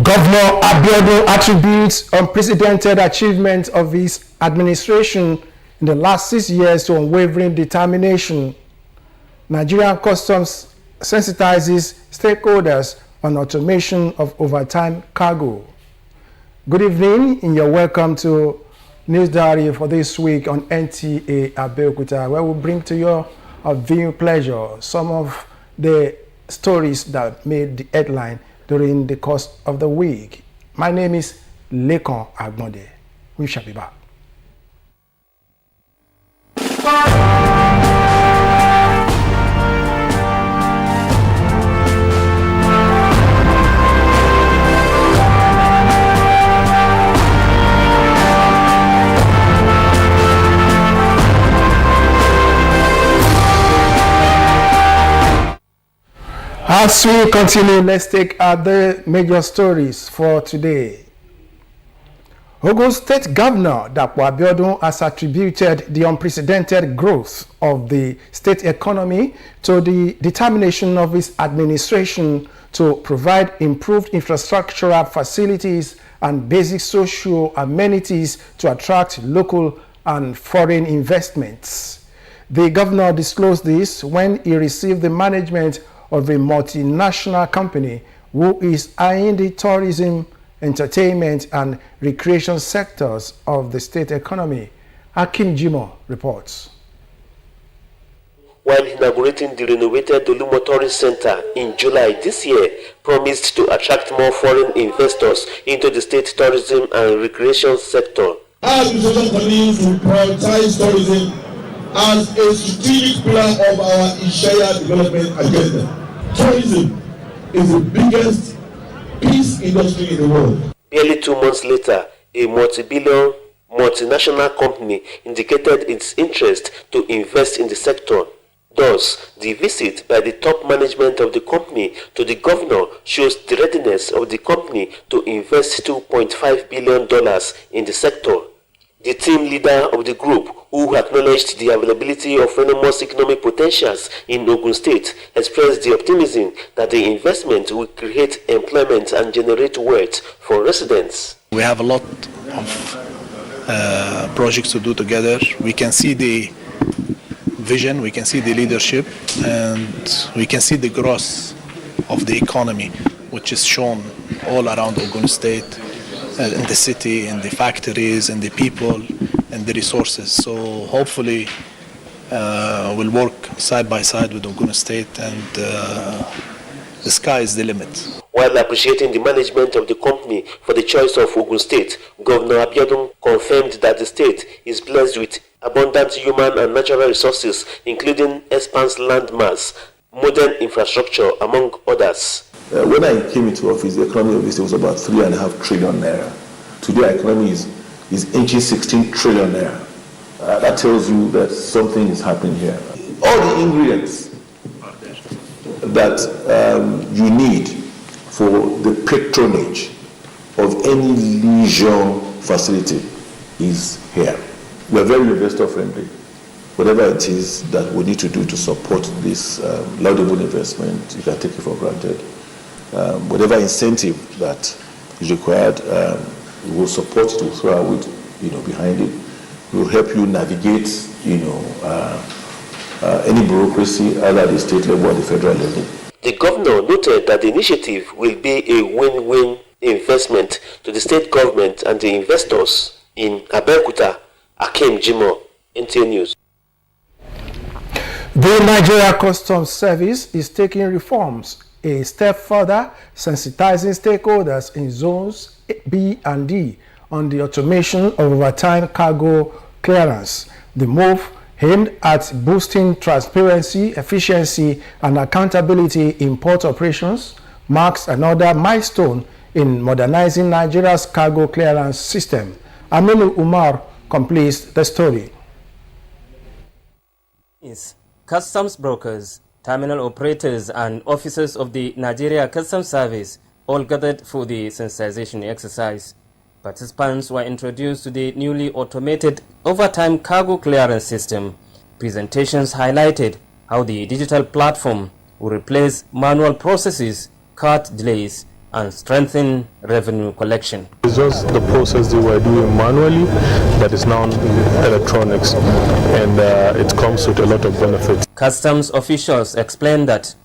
Governor Abeokuta attributes unprecedented achievement of his administration in the last 6 years to unwavering determination. Nigerian Customs sensitizes stakeholders on automation of overtime cargo. Good evening, and you're welcome to News Diary for this week on NTA Abeokuta, where we bring to your viewing pleasure some of the stories that made the headline during the course of the week. My name is Lekon Agbonde. We shall be back. As we continue, let's take the major stories for today. Ogun State Governor Dapo Abiodun has attributed the unprecedented growth of the state economy to the determination of his administration to provide improved infrastructural facilities and basic social amenities to attract local and foreign investments. The governor disclosed this when he received the management of a multinational company who is eyeing the tourism, entertainment, and recreation sectors of the state economy. Akim Jimo reports. While inaugurating the renovated Olumo Tourist Center in July this year, promised to attract more foreign investors into the state tourism and recreation sector. Our administration continues to prioritize tourism as a strategic pillar of our Ishaya development agenda. Tourism is the biggest peace industry in the world. Barely 2 months later, a multi-billion multinational company indicated its interest to invest in the sector. Thus, the visit by the top management of the company to the governor shows the readiness of the company to invest $2.5 billion in the sector. The team leader of the group, who acknowledged the availability of enormous economic potentials in Ogun State, expressed the optimism that the investment will create employment and generate wealth for residents. We have a lot of projects to do together. We can see the vision, we can see the leadership, and we can see the growth of the economy, which is shown all around Ogun State. In the city, in the factories, in the people, and the resources. So hopefully we'll work side by side with Ogun State, and the sky is the limit. While appreciating the management of the company for the choice of Ogun State, Governor Abiodun confirmed that the state is blessed with abundant human and natural resources, including expansive land mass, modern infrastructure, among others. When I came into office, the economy of the state was about 3.5 trillion naira. Today, our economy is inching 16 trillion naira. That tells you that something is happening here. All the ingredients that you need for the patronage of any leisure facility is here. We're very investor friendly. Whatever it is that we need to do to support this laudable investment, you can take it for granted. Whatever incentive that is required, we will support it, we'll throw our weight, behind it. We'll help you navigate, any bureaucracy either at the state level or the federal level. The governor noted that the initiative will be a win-win investment to the state government and the investors. In Abeokuta, Akim Jimo, NTA News. The Nigeria Customs Service is taking reforms a step further, sensitizing stakeholders in zones B and D on the automation of overtime cargo clearance. The move, aimed at boosting transparency, efficiency, and accountability in port operations, marks another milestone in modernizing Nigeria's cargo clearance system. Aminu Umar completes the story. Customs brokers, terminal operators, and officers of the Nigeria Customs Service all gathered for the sensitization exercise. Participants were introduced to the newly automated overtime cargo clearance system. Presentations highlighted how the digital platform will replace manual processes, cut delays, and strengthen revenue collection. It's just the process they were doing manually that is now electronics, and it comes with a lot of benefits. Customs officials explain that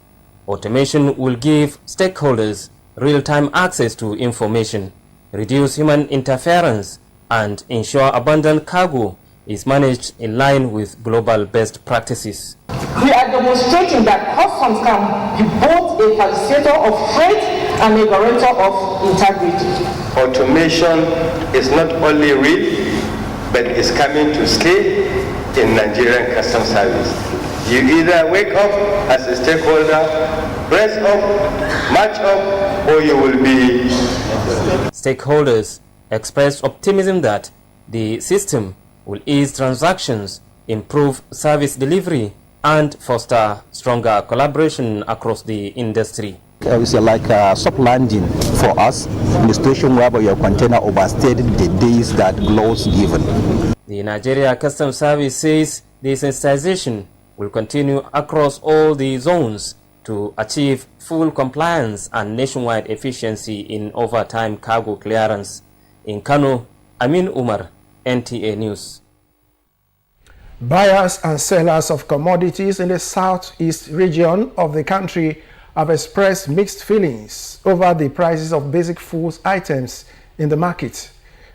automation will give stakeholders real-time access to information, reduce human interference, and ensure abundant cargo is managed in line with global best practices. We are demonstrating that customs can be both a facilitator of freight and a guarantor of integrity. Automation is not only real, but is coming to stay in Nigerian Customs Service. You either wake up as a stakeholder, press up, match up, or you will be. Stakeholders expressed optimism that the system will ease transactions, improve service delivery, and foster stronger collaboration across the industry. It's like a soft landing for us in the situation where your container overstayed the days that laws given. The Nigeria Customs Service says the sensitization will continue across all the zones to achieve full compliance and nationwide efficiency in overtime cargo clearance. In Kano, Amin Umar, NTA News. Buyers and sellers of commodities in the southeast region of the country have expressed mixed feelings over the prices of basic food items in the market.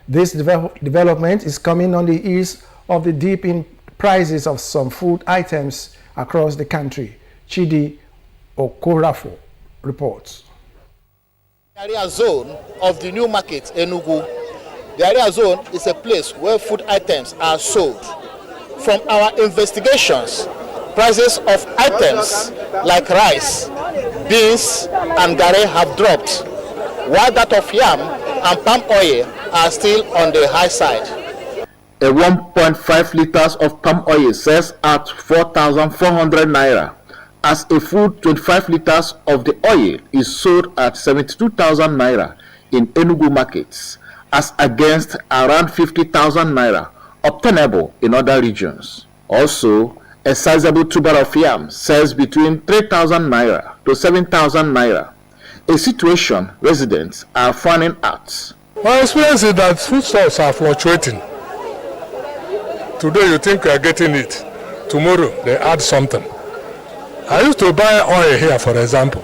This development is coming on the ease of the dip in prices of some food items across the country. Chidi Okorafo reports. The area zone of the new market, Enugu. The area zone is a place where food items are sold. From our investigations, prices of items like rice, beans, and garri have dropped, while that of yam and palm oil are still on the high side. A 1.5 liters of palm oil sells at 4,400 naira, as a full 25 liters of the oil is sold at 72,000 naira in Enugu markets, as against around 50,000 naira obtainable in other regions. Also, a sizable tuber of yam sells between 3,000 naira to 7,000 naira, a situation residents are finding out. My experience is that foodstuffs are fluctuating. Today you think you are getting it, tomorrow they add something. I used to buy oil here, for example.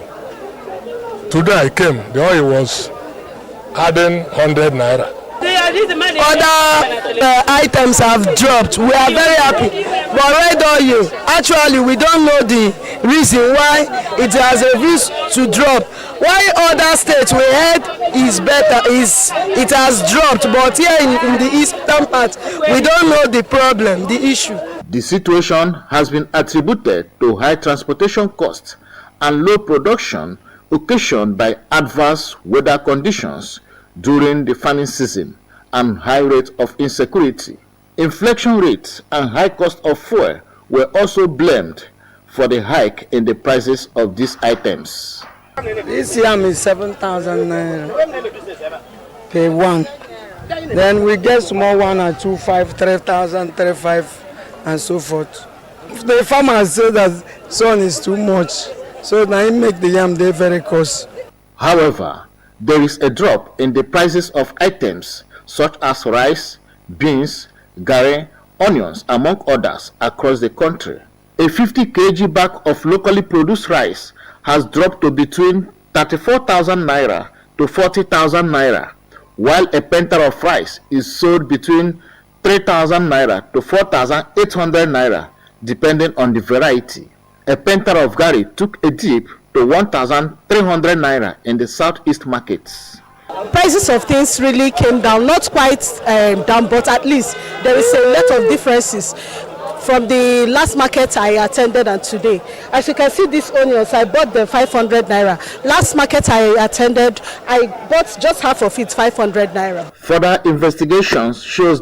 Today I came, the oil was adding 100 naira. Other items have dropped. We are very happy. But red oil, actually we don't know the reason why it has refused to drop. Why other states we heard is better, it has dropped, but here in the eastern part, we don't know the problem, the issue. The situation has been attributed to high transportation costs and low production occasioned by adverse weather conditions during the farming season and high rate of insecurity. Inflation rates and high cost of fuel were also blamed for the hike in the prices of these items. This yam is 7,000 naira per one. Then we get small one at 2,500, 3,000, 3,500, and so forth. The farmers say that sun is too much, so now make the yam they very cost. However, there is a drop in the prices of items such as rice, beans, garri, onions, among others across the country. A 50 kg bag of locally produced rice has dropped to between 34,000 naira to 40,000 naira, while a pinta of rice is sold between 3,000 naira to 4,800 naira, depending on the variety. A pinta of garri took a dip to 1,300 naira in the southeast markets. Prices of things really came down, not quite down, but at least there is a lot of differences from the last market I attended and today. As you can see, these onions, I bought them 500 naira. Last market I attended, I bought just half of it, 500 naira. Further investigations shows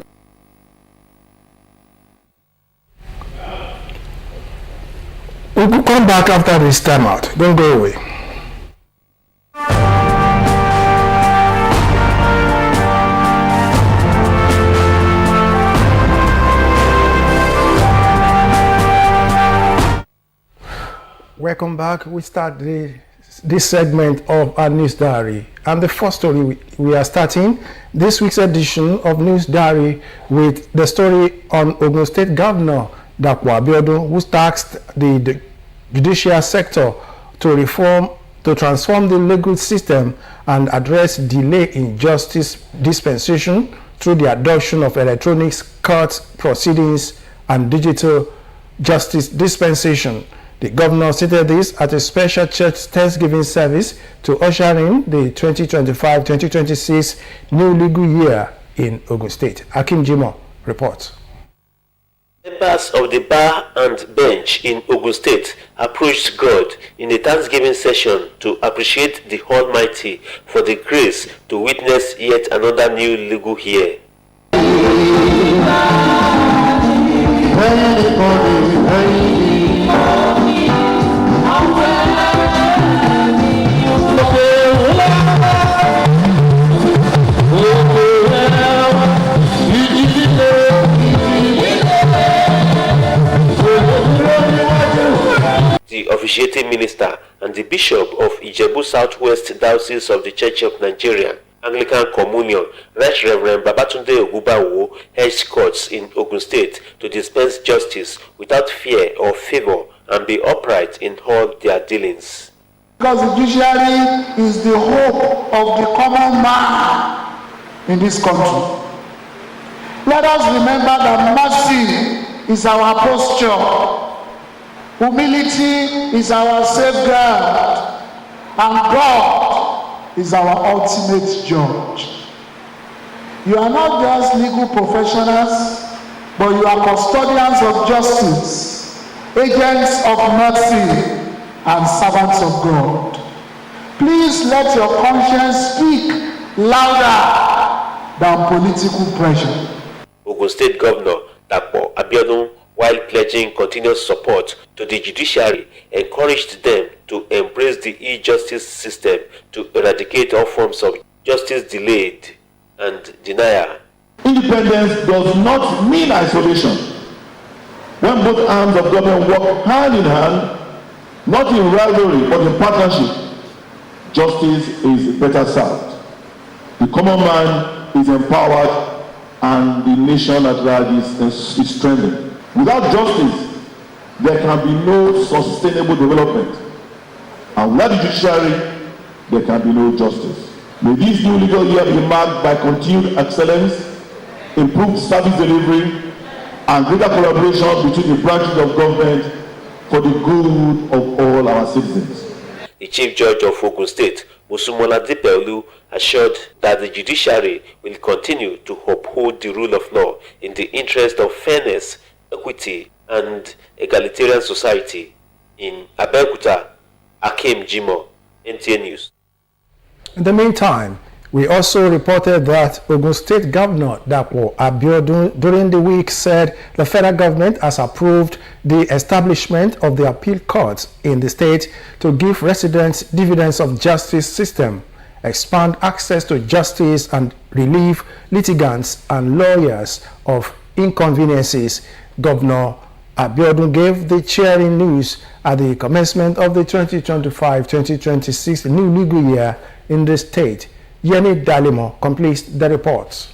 we will come back after this time out. Don't go away. Welcome back. We start the this segment of our News Diary. And the first story we are starting this week's edition of News Diary with the story on Ogun State Governor Dapo Abiodun, who tasked the judicial sector to transform the legal system and address delay in justice dispensation through the adoption of electronic court proceedings and digital justice dispensation. The governor stated this at a special church Thanksgiving service to usher in the 2025-2026 new legal year in Ogun State. Akim Jimo reports. Members of the bar and bench in Ogun State approached God in a Thanksgiving session to appreciate the Almighty for the grace to witness yet another new legal year. The officiating minister and the Bishop of Ijebu Southwest Diocese of the Church of Nigeria, Anglican Communion, Right Reverend Babatunde Ogubawo, held courts in Ogun State to dispense justice without fear or favor and be upright in all their dealings. Because the judiciary is the hope of the common man in this country. Let us remember that mercy is our posture. Humility is our safeguard, and God is our ultimate judge. You are not just legal professionals, but you are custodians of justice, agents of mercy, and servants of God. Please let your conscience speak louder than political pressure. Ogun State Governor Dapo Abiodun, while pledging continuous support to the judiciary, encouraged them to embrace the e-justice system to eradicate all forms of justice delayed and denial. Independence does not mean isolation. When both arms of government work hand in hand, not in rivalry but in partnership, justice is better served. The common man is empowered and the nation at large is strengthened. Without justice, there can be no sustainable development. And without the judiciary, there can be no justice. May this new legal year be marked by continued excellence, improved service delivery, and greater collaboration between the branches of government for the good of all our citizens. The Chief Judge of Ogun State, Musumola Dipelu, assured that the judiciary will continue to uphold the rule of law in the interest of fairness, equity, and egalitarian society. In Abeokuta, Akim Jimo, NTA News. In the meantime, we also reported that Ogun State Governor Dapo Abiodun during the week said the federal government has approved the establishment of the appeal courts in the state to give residents dividends of justice system, expand access to justice, and relieve litigants and lawyers of inconveniences. Governor Abiodun gave the cheering news at the commencement of the 2025-2026 new legal year in the state. Yeni Dalimo completes the reports.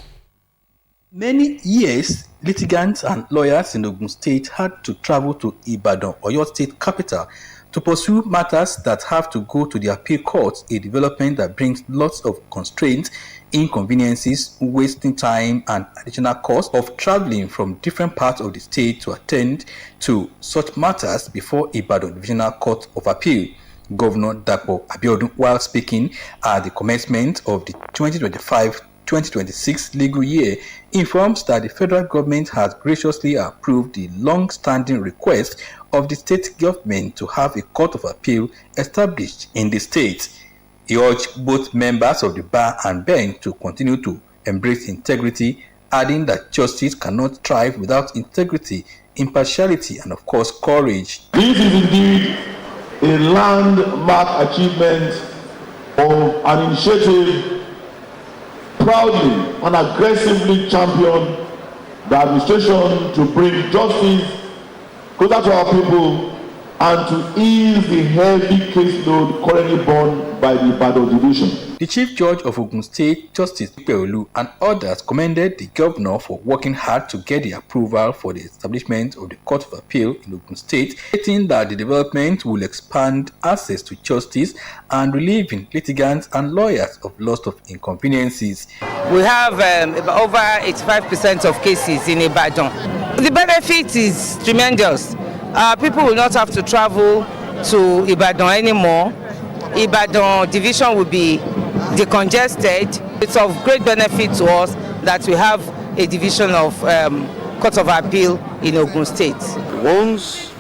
Many years, litigants and lawyers in Ogun State had to travel to Ibadan, Oyo State capital, to pursue matters that have to go to the appeal court, a development that brings lots of constraints, inconveniences, wasting time, and additional cost of traveling from different parts of the state to attend to such matters before Ibadan Divisional Court of Appeal. Governor Dapo Abiodun, while speaking at the commencement of the 2025-2026 legal year, informs that the federal government has graciously approved the long-standing request of the state government to have a court of appeal established in the state. He urged both members of the bar and bench to continue to embrace integrity, adding that justice cannot thrive without integrity, impartiality, and of course courage. This is indeed a landmark achievement of an initiative proudly and aggressively championed the administration to bring justice closer to our people and to ease the heavy caseload currently borne by the Ibadan division. The Chief Judge of Ogun State, Justice Peolu, and others commended the governor for working hard to get the approval for the establishment of the Court of Appeal in Ogun State, stating that the development will expand access to justice and relieving litigants and lawyers of lots of inconveniences. We have over 85% of cases in Ibadan. The benefit is tremendous. People will not have to travel to Ibadan anymore. Ibadan division will be decongested. It's of great benefit to us that we have a division of Court of Appeal in Ogun State. Once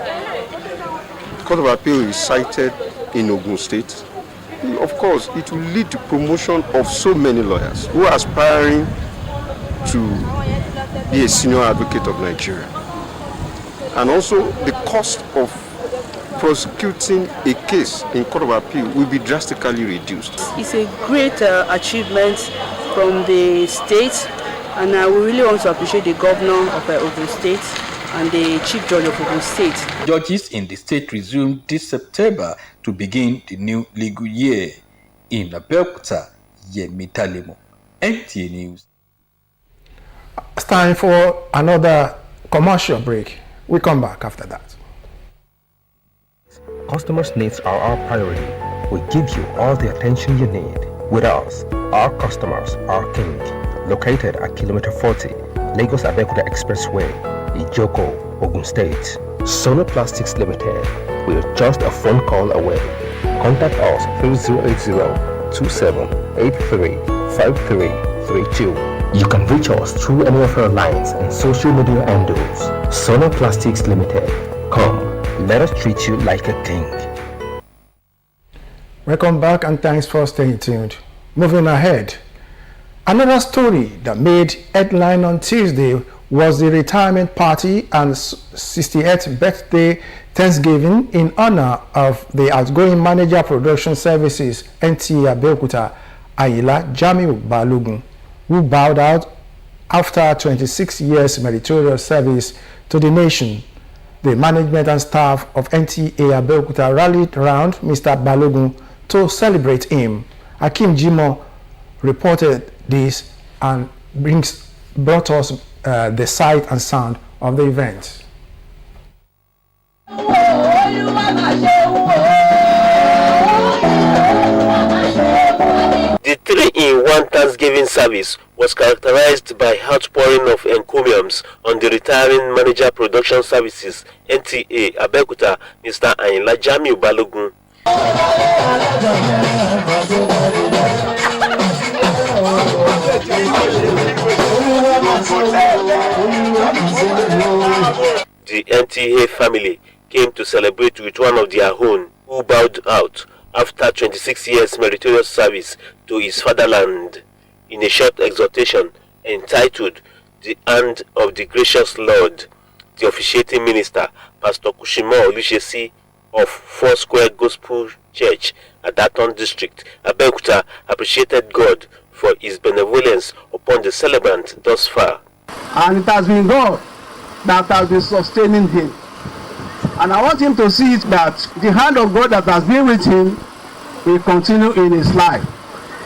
Court of Appeal is cited in Ogun State, of course, it will lead to promotion of so many lawyers who are aspiring to be a senior advocate of Nigeria. And also, the cost of prosecuting a case in Court of Appeal will be drastically reduced. It's a great achievement from the state, and we really want to appreciate the governor of Ogun State and the Chief Judge of Ogun State. Judges in the state resumed this September to begin the new legal year. In Abeokuta, Yemi Talemo, NTA News. It's time for another commercial break. We come back after that. Customers' needs are our priority. We give you all the attention you need. With us, our customers are king. Located at kilometer 40, Lagos Abeokuta Expressway, Ijoko, Ogun State. Sono Plastics Limited. We're just a phone call away. Contact us through 080-2783-5332. You can reach us through any of our lines and social media handles. Sono Plastics Limited. Come, let us treat you like a king. Welcome back and thanks for staying tuned. Moving ahead, another story that made headline on Tuesday was the retirement party and 68th birthday Thanksgiving in honor of the outgoing manager production services NTA Abeokuta, Ayinla Jamiu Balogun, who bowed out after 26 years meritorious service to the nation. The management and staff of NTA Abeokuta rallied around Mr. Balogun to celebrate him. Akim Jimo reported this and brought us the sight and sound of the event. The 3-in-1 Thanksgiving service was characterized by outpouring of encomiums on the retiring manager production services NTA Abeokuta, Mr. Ayinla Jamiu Balogun. The NTA family came to celebrate with one of their own who bowed out after 26 years meritorious service to his fatherland in a short exhortation entitled The Hand of the Gracious Lord. The officiating minister, Pastor Kushimo Olushesi of Four Square Gospel Church, Adaton District, Abeokuta, appreciated God for his benevolence upon the celebrant thus far. And it has been God that has been sustaining him. And I want him to see it that the hand of God that has been with him will continue in his life.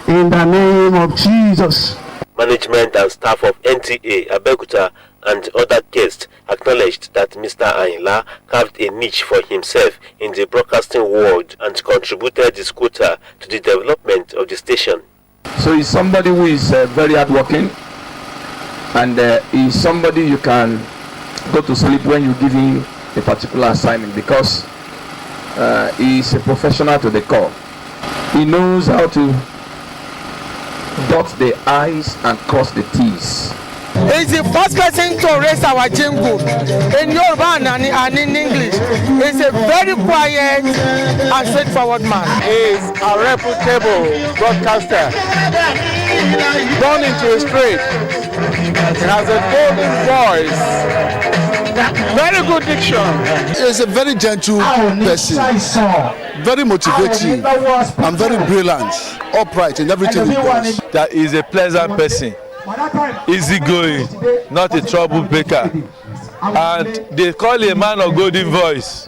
In the name of Jesus. Management and staff of NTA Abeokuta and other guests acknowledged that Mr. Ayinla carved a niche for himself in the broadcasting world and contributed his quota to the development of the station. So he's somebody who is very hardworking, and he's somebody you can go to sleep when you give him a particular assignment, because he's a professional to the core. He knows how to dot the I's and cross the T's. He's the first person to raise our jingle in Yoruba and in English. He's a very quiet and straightforward man. He's a reputable broadcaster, born into his trade. He has a golden voice, very good diction. He's a very gentle person, very motivating, and very brilliant, upright in everything he does. That is a pleasant person, easygoing, not a troublemaker, and they call a man of golden voice.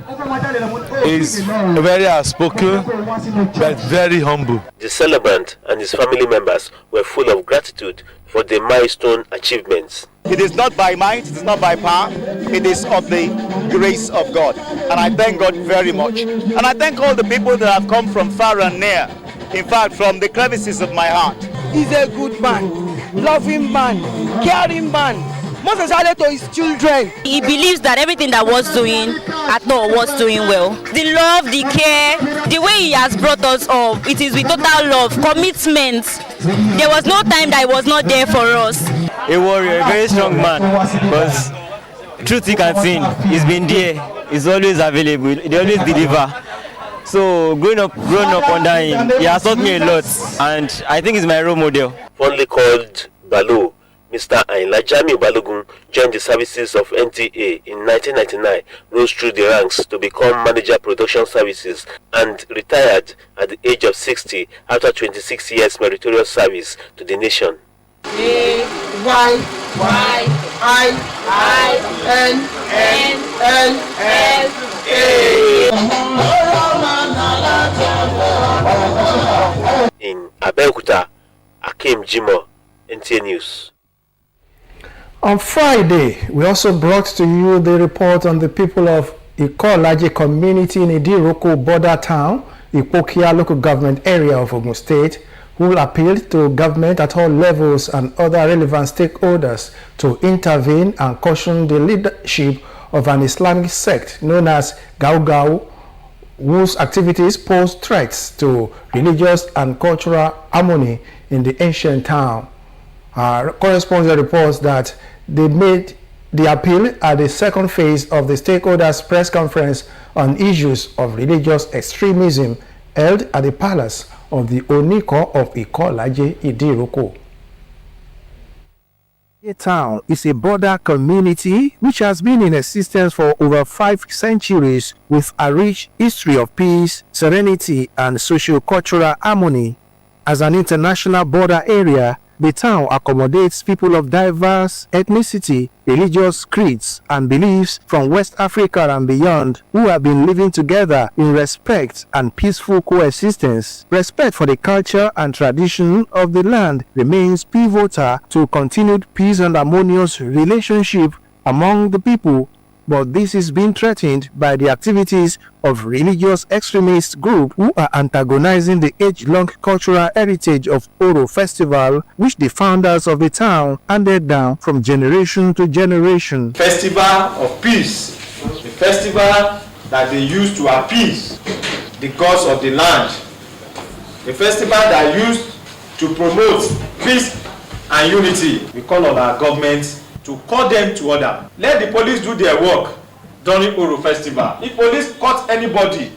He's very outspoken but very humble. The celebrant and his family members were full of gratitude for the milestone achievements. It is not by might, it is not by power, it is of the grace of God. And I thank God very much. And I thank all the people that have come from far and near, in fact from the crevices of my heart. He's a good man, loving man, caring man, most especially to his children. He believes that everything that was doing at all was doing well. The love, the care, the way he has brought us up, it is with total love, commitment. There was no time that he was not there for us. A warrior, a very strong man, because truth he can sing, he's been there, he's always available, he always deliver. So growing up under him, he has taught me a lot, and I think he's my role model. Fondly called Balo, Mr. Ayinla Jamiu Balogun joined the services of NTA in 1999, rose through the ranks to become manager production services, and retired at the age of 60 after 26 years meritorious service to the nation. In Abeokuta, Akim Jimo, NTA News. On Friday, we also brought to you the report on the people of Ikolaje community in Idiroko border town, Ipokia local government area of Ogun State, who appealed to government at all levels and other relevant stakeholders to intervene and caution the leadership of an Islamic sect known as Gau, whose activities pose threats to religious and cultural harmony in the ancient town. Our correspondent reports that they made the appeal at the second phase of the stakeholders press conference on issues of religious extremism held at the palace of the Oniko of Ikolaje Idiroko. The town is a border community which has been in existence for over 5 centuries with a rich history of peace, serenity, and socio-cultural harmony. As an international border area, the town accommodates people of diverse ethnicity, religious creeds, and beliefs from West Africa and beyond who have been living together in respect and peaceful coexistence. Respect for the culture and tradition of the land remains pivotal to continued peace and harmonious relationship among the people, but this is being threatened by the activities of religious extremist groups who are antagonizing the age-long cultural heritage of Oro Festival, which the founders of the town handed down from generation to generation. Festival of peace, the festival that they use to appease the gods of the land, a festival that used to promote peace and unity. We call on our government to call them to order. Let the police do their work during Oro Festival. If police caught anybody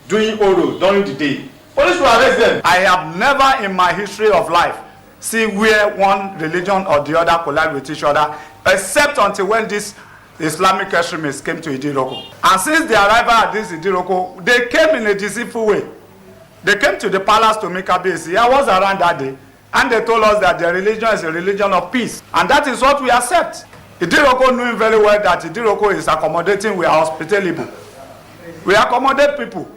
doing Oro during the day, police will arrest them. I have never in my history of life seen where one religion or the other collide with each other, except until when these Islamic extremists came to Idiroko. And since the arrival at this Idiroko, they came in a deceitful way. They came to the palace to make a base. I was around that day. And they told us that their religion is a religion of peace. And that is what we accept. Idiroko knew very well that Idiroko is accommodating, we are hospitable. We accommodate people.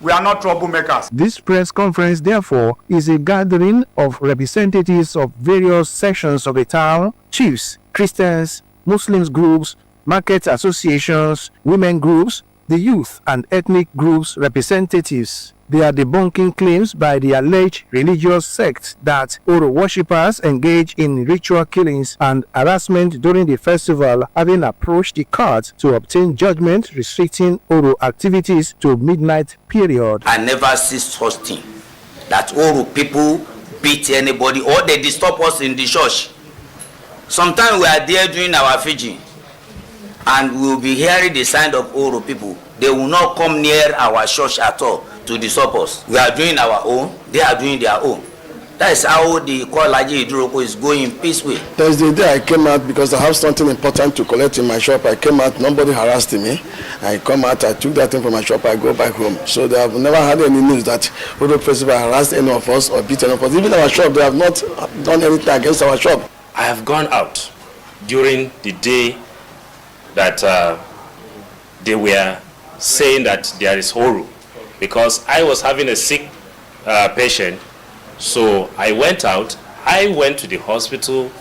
We are not troublemakers. This press conference, therefore, is a gathering of representatives of various sections of the town, chiefs, Christians, Muslims groups, market associations, women groups, the youth and ethnic groups representatives. They are debunking claims by the alleged religious sect that Oro worshippers engage in ritual killings and harassment during the festival, having approached the court to obtain judgment restricting Oro activities to midnight period. I never see such thing, that Oro people beat anybody or they disturb us in the church. Sometimes we are there doing our Fiji and we will be hearing the sound of Oro people. They will not come near our church at all to disturb us. We are doing our own, they are doing their own. That is how the Ikolaje Idiroko is going peacefully. Thursday day I came out because I have something important to collect in my shop. I came out, nobody harassed me. I come out, I took that thing from my shop, I go back home. So they have never had any news that Oro Festival harassed any of us or beat any of us. Even our shop, they have not done anything against our shop. I have gone out during the day that they were saying that there is Oro, because I was having a sick patient. So I went out, I went to the hospital,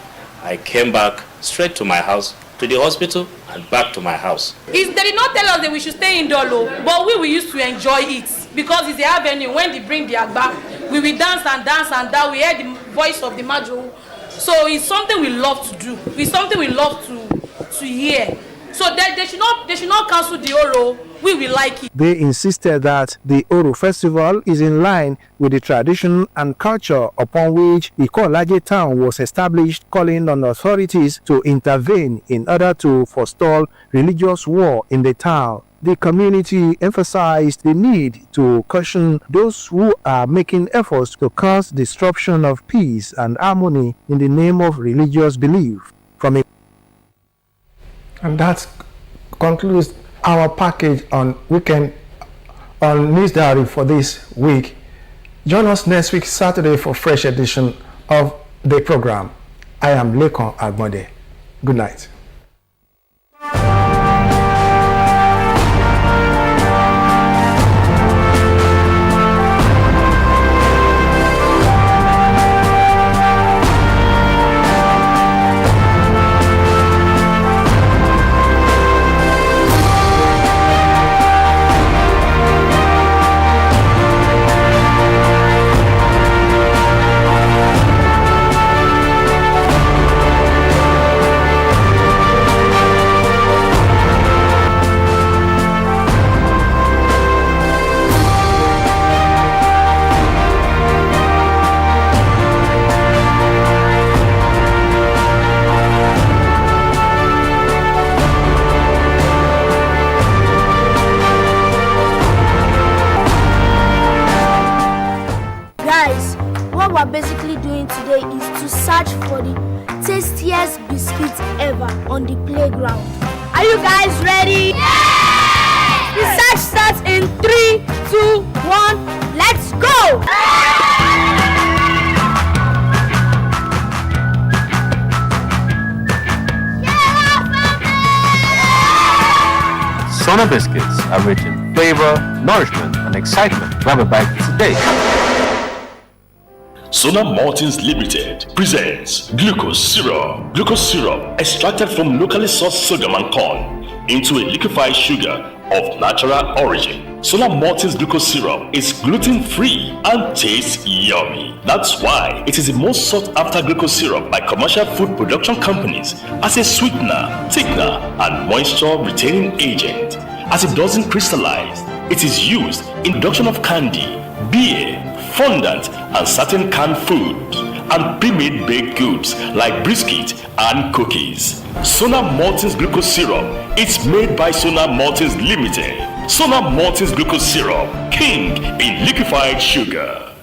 I came back straight to my house, to the hospital and back to my house. They did not tell us that we should stay in Dolo, but we used to enjoy it because it's the avenue. When they bring the Agba, we will dance and dance and dance. We hear the voice of the Majo. So it's something we love to do. It's something we love to hear. So they should not cancel the Oro. We will like it. They insisted that the Oro festival is in line with the tradition and culture upon which Ikolaje town was established, calling on authorities to intervene in order to forestall religious war in the town. The community emphasized the need to caution those who are making efforts to cause disruption of peace and harmony in the name of religious belief. And that concludes our package on News Diary for this week. Join us next week, Saturday, for fresh edition of the program. I am Lekon Agbonde. Good night. Basically doing today is to search for the tastiest biscuits ever on the playground. Are you guys ready? Yeah! The search starts in 3, 2, 1, let's go! Sona biscuits are rich in flavor, nourishment, and excitement. Grab a bite today. Sona Maltings Limited presents glucose syrup. Glucose syrup extracted from locally sourced sorghum and corn into a liquefied sugar of natural origin. Sona Maltings glucose syrup is gluten-free and tastes yummy. That's why it is the most sought after glucose syrup by commercial food production companies as a sweetener, thickener, and moisture retaining agent. As it doesn't crystallize, it is used in production of candy, beer, fondant, and certain canned food, and pre-made baked goods like biscuit and cookies. Sona Maltings glucose syrup is made by Sona Maltings Limited. Sona Maltings glucose syrup, king in liquefied sugar.